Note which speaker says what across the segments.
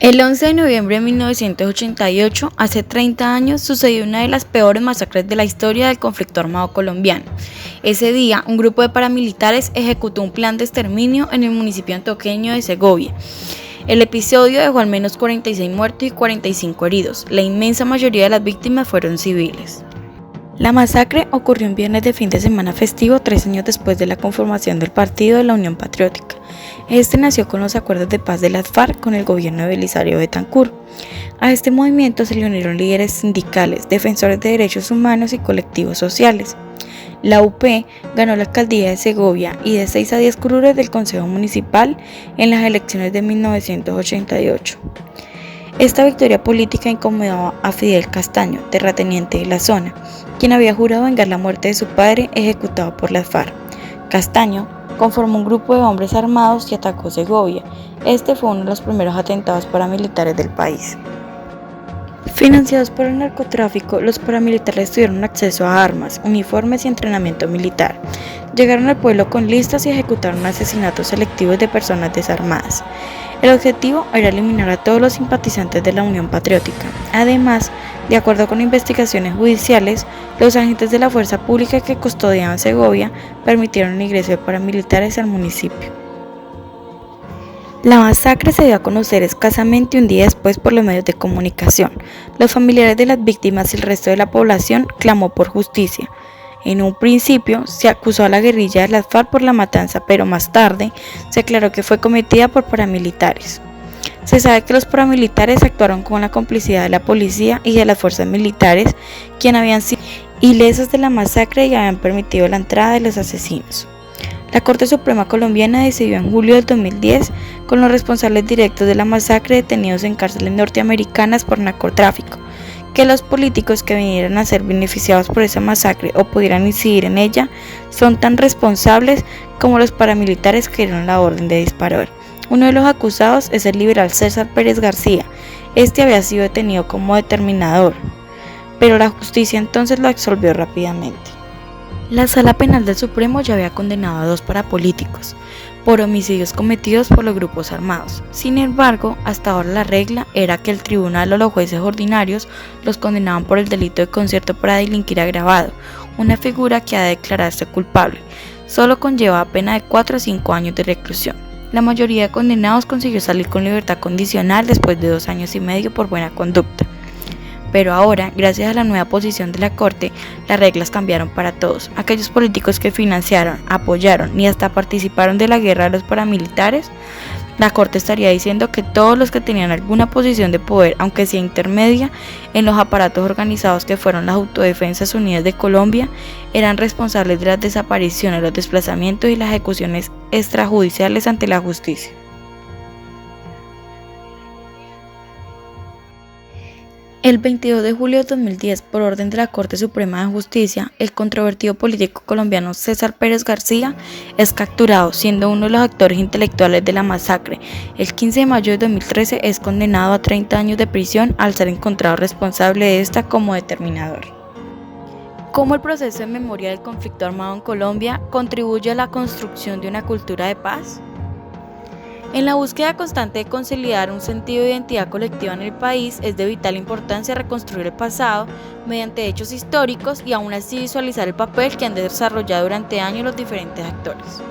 Speaker 1: El 11 de noviembre de 1988, hace 30 años, sucedió una de las peores masacres de la historia del conflicto armado colombiano. Ese día, un grupo de paramilitares ejecutó un plan de exterminio en el municipio antioqueño de Segovia. El episodio dejó al menos 46 muertos y 45 heridos. La inmensa mayoría de las víctimas fueron civiles. La masacre ocurrió un viernes de fin de semana festivo, 3 años después de la conformación del Partido de la Unión Patriótica. Este nació con los acuerdos de paz de las FARC con el gobierno de Belisario Betancur. A este movimiento se le unieron líderes sindicales, defensores de derechos humanos y colectivos sociales. La UP ganó la alcaldía de Segovia y de 6 a 10 curules del Consejo Municipal en las elecciones de 1988. Esta victoria política incomodó a Fidel Castaño, terrateniente de la zona, quien había jurado vengar la muerte de su padre ejecutado por las FARC. Castaño conformó un grupo de hombres armados y atacó Segovia. Este fue uno de los primeros atentados paramilitares del país. Financiados por el narcotráfico, los paramilitares tuvieron acceso a armas, uniformes y entrenamiento militar. Llegaron al pueblo con listas y ejecutaron asesinatos selectivos de personas desarmadas. El objetivo era eliminar a todos los simpatizantes de la Unión Patriótica. Además, de acuerdo con investigaciones judiciales, los agentes de la fuerza pública que custodiaban Segovia permitieron el ingreso de paramilitares al municipio. La masacre se dio a conocer escasamente un día después por los medios de comunicación. Los familiares de las víctimas y el resto de la población clamó por justicia. En un principio se acusó a la guerrilla de las FARC por la matanza, pero más tarde se aclaró que fue cometida por paramilitares. Se sabe que los paramilitares actuaron con la complicidad de la policía y de las fuerzas militares, quienes habían sido ilesos de la masacre y habían permitido la entrada de los asesinos. La Corte Suprema colombiana decidió en julio del 2010 con los responsables directos de la masacre detenidos en cárceles norteamericanas por narcotráfico, que los políticos que vinieran a ser beneficiados por esa masacre o pudieran incidir en ella son tan responsables como los paramilitares que dieron la orden de disparar. Uno de los acusados es el liberal César Pérez García. Este había sido detenido como determinador, pero la justicia entonces lo absolvió rápidamente. La Sala Penal del Supremo ya había condenado a 2 parapolíticos por homicidios cometidos por los grupos armados. Sin embargo, hasta ahora la regla era que el tribunal o los jueces ordinarios los condenaban por el delito de concierto para delinquir agravado, una figura que ha de declararse culpable. Solo conlleva pena de 4 a 5 años de reclusión. La mayoría de condenados consiguió salir con libertad condicional después de 2 años y medio por buena conducta. Pero ahora, gracias a la nueva posición de la Corte, las reglas cambiaron para todos. Aquellos políticos que financiaron, apoyaron y hasta participaron de la guerra de los paramilitares, la Corte estaría diciendo que todos los que tenían alguna posición de poder, aunque sea intermedia, en los aparatos organizados que fueron las Autodefensas Unidas de Colombia, eran responsables de las desapariciones, los desplazamientos y las ejecuciones extrajudiciales ante la justicia. El 22 de julio de 2010, por orden de la Corte Suprema de Justicia, el controvertido político colombiano César Pérez García es capturado, siendo uno de los actores intelectuales de la masacre. El 15 de mayo de 2013 es condenado a 30 años de prisión al ser encontrado responsable de esta como determinador. ¿Cómo el proceso de memoria del conflicto armado en Colombia contribuye a la construcción de una cultura de paz? En la búsqueda constante de consolidar un sentido de identidad colectiva en el país, es de vital importancia reconstruir el pasado mediante hechos históricos y aún así visualizar el papel que han desarrollado durante años los diferentes actores.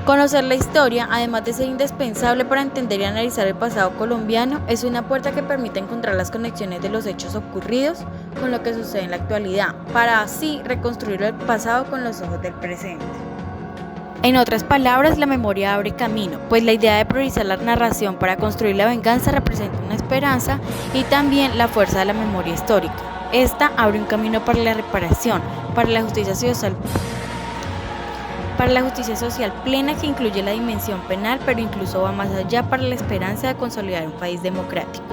Speaker 1: Conocer la historia, además de ser indispensable para entender y analizar el pasado colombiano, es una puerta que permite encontrar las conexiones de los hechos ocurridos con lo que sucede en la actualidad, para así reconstruir el pasado con los ojos del presente. En otras palabras, la memoria abre camino, pues la idea de priorizar la narración para construir la venganza representa una esperanza y también la fuerza de la memoria histórica. Esta abre un camino para la reparación, para la justicia social plena que incluye la dimensión penal, pero incluso va más allá para la esperanza de consolidar un país democrático.